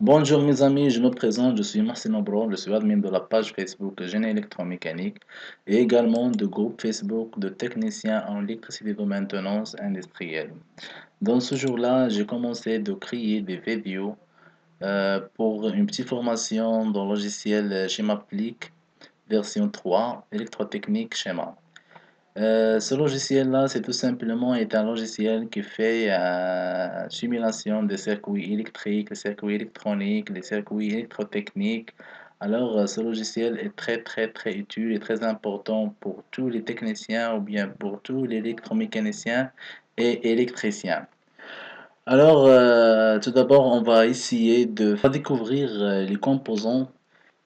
Bonjour mes amis, je me présente, je suis Marcelo Bro, je suis admin de la page Facebook Génie électromécanique et également du groupe Facebook de techniciens en électricité de maintenance industrielle. Dans ce jour-là, j'ai commencé de créer des vidéos pour une petite formation dans le logiciel Schemaplic version 3, électrotechnique schéma. Ce logiciel-là, c'est tout simplement est un logiciel qui fait simulation des circuits électriques, des circuits électroniques, des circuits électrotechniques. Alors, ce logiciel est très utile et très important pour tous les techniciens ou bien pour tous les électromécaniciens et électriciens. Alors, tout d'abord, on va essayer de faire découvrir les composants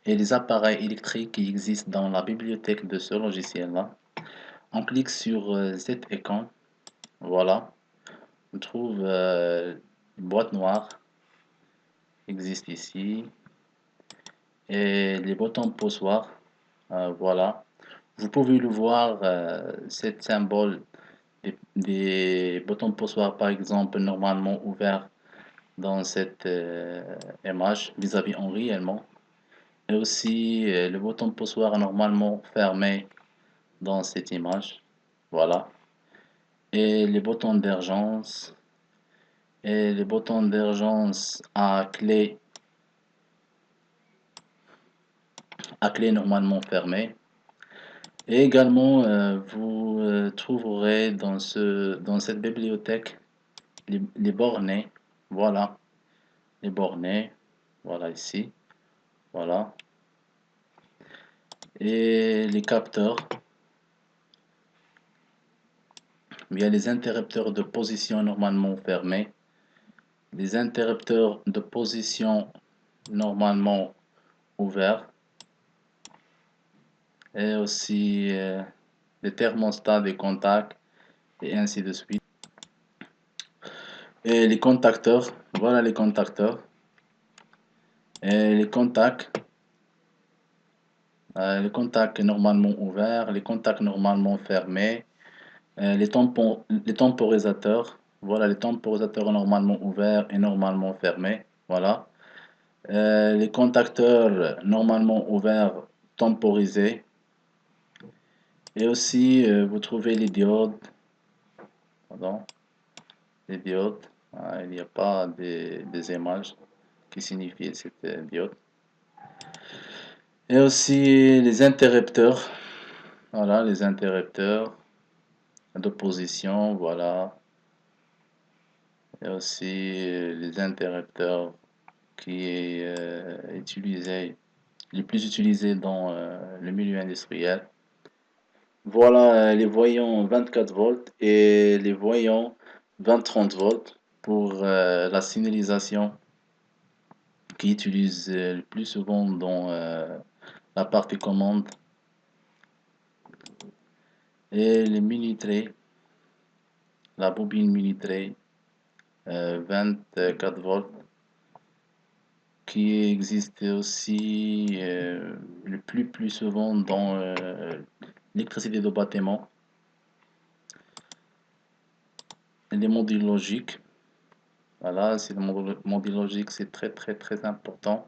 et les appareils électriques qui existent dans la bibliothèque de ce logiciel-là. On clique sur cet écran, voilà, on trouve une boîte noire existe ici et les boutons poussoirs, voilà. Vous pouvez le voir, cet symbole des boutons poussoirs par exemple normalement ouverts dans cette image vis-à-vis en réellement et aussi le bouton poussoir normalement fermé dans cette image, voilà. Et les boutons d'urgence et les boutons d'urgence à clé normalement fermée. Et également, vous trouverez dans cette bibliothèque les bornets, voilà, les bornets, voilà ici, voilà, et les capteurs, il y a les interrupteurs de position normalement fermés, les interrupteurs de position normalement ouverts, et aussi les thermostats des contacts et ainsi de suite. Et les contacteurs, voilà les contacteurs. Et les contacts normalement ouverts, les contacts normalement fermés, les temporisateurs, voilà les temporisateurs normalement ouverts et normalement fermés, voilà. Les contacteurs normalement ouverts, temporisés. Et aussi, vous trouvez les diodes, pardon, les diodes. Ah, il n'y a pas des images qui signifient cette diode. Et aussi les interrupteurs, voilà les interrupteurs d'opposition, voilà. Et aussi les interrupteurs qui est les plus utilisés dans le milieu industriel. Voilà les voyants 24 volts et les voyants 20-30 volts pour la signalisation qui utilise le plus souvent dans la partie commande et les minuteries, la bobine minuterie 24 volts qui existe aussi le plus souvent dans l'électricité de bâtiment. Et les modules logiques, voilà, c'est le module logique, c'est très important.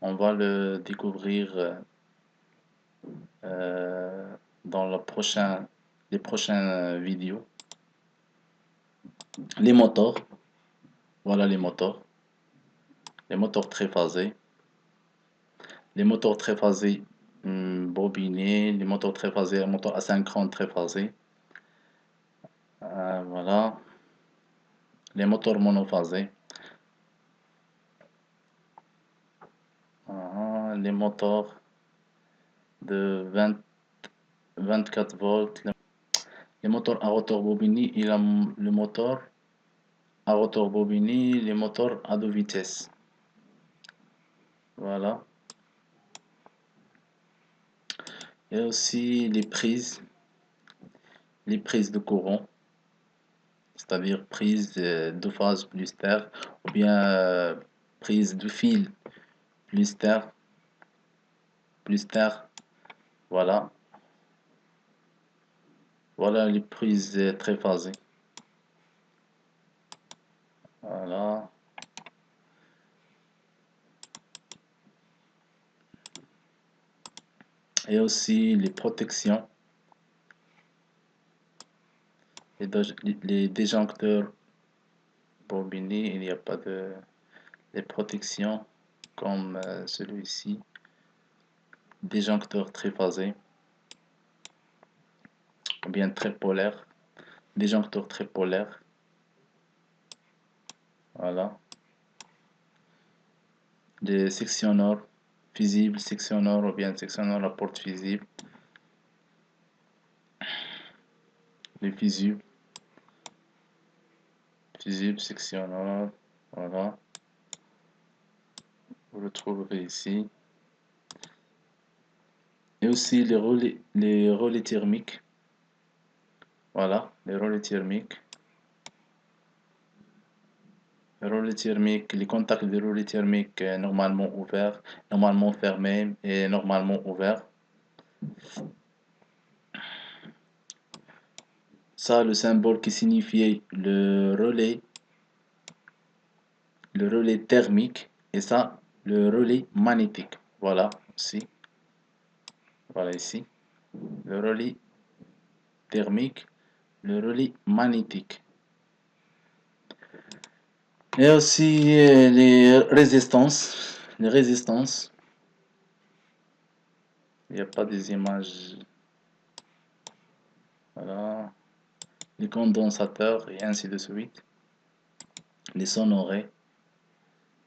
On va le découvrir dans les prochaines vidéos. Les moteurs, voilà les moteurs triphasés, les moteurs triphasés bobinés, les moteurs triphasés, moteurs asynchrone triphasés, voilà, les moteurs monophasés, les moteurs de 24 volts, les moteurs à rotor bobiné et le moteur à rotor bobiné, les moteurs à deux vitesses. Voilà. Et aussi les prises de courant, c'est-à-dire prise de phase plus terre ou bien prise de fil plus terre, voilà. Voilà les prises très phasées. Voilà. et aussi les protections, les disjoncteurs bobinés, il n'y a pas de les protections comme celui-ci, disjoncteur triphasé ou bien très polaire, disjoncteur très polaire, voilà, des sectionneurs fusibles, sectionneurs ou bien sectionneurs à porte fusible, les fusibles, sectionneurs, voilà, vous le trouverez ici. Et aussi les relais thermiques, voilà, les relais thermiques. Relais thermique, les contacts de relais thermique normalement ouverts, normalement fermés et normalement ouverts. Ça, le symbole qui signifiait le relais thermique, et ça, le relais magnétique. Voilà, ici, voilà ici, le relais thermique, le relais magnétique. Et aussi les résistances, il n'y a pas des images, voilà, les condensateurs et ainsi de suite, les sonorés,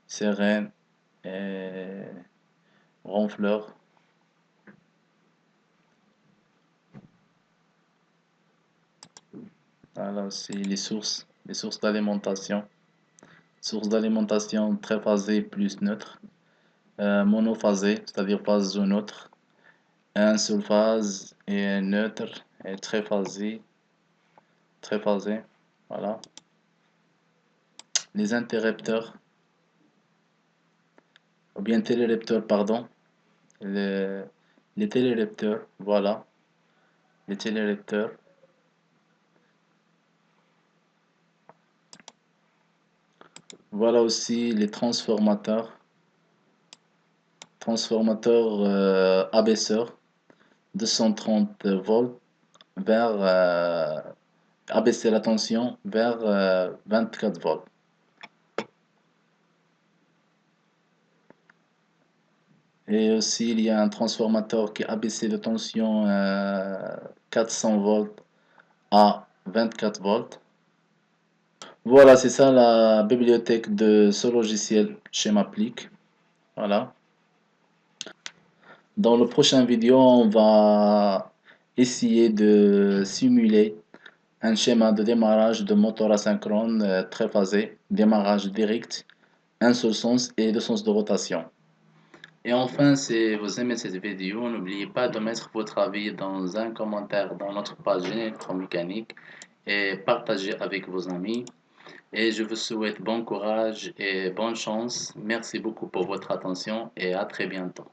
sirènes et ronfleurs. Voilà aussi les sources d'alimentation. Source d'alimentation triphasée plus neutre. Monophasée, c'est-à-dire phase neutre. Un seul phase et neutre et triphasé. Voilà. Les interrupteurs, ou bien télérupteurs, pardon. Les, les télérupteurs, voilà. Les télérupteurs. Voilà aussi les transformateurs. Transformateur abaisseur 230 volts vers abaisser la tension vers 24 volts. Et aussi il y a un transformateur qui abaissé la tension 400 volts à 24 volts. Voilà, c'est ça la bibliothèque de ce logiciel chez Maplic. Voilà. Dans le prochain vidéo, on va essayer de simuler un schéma de démarrage de moteur asynchrone triphasé, démarrage direct, un seul sens et deux sens de rotation. Et enfin, si vous aimez cette vidéo, n'oubliez pas de mettre votre avis dans un commentaire dans notre page Génie électromécanique et partager avec vos amis. Et je vous souhaite bon courage et bonne chance. Merci beaucoup pour votre attention et à très bientôt.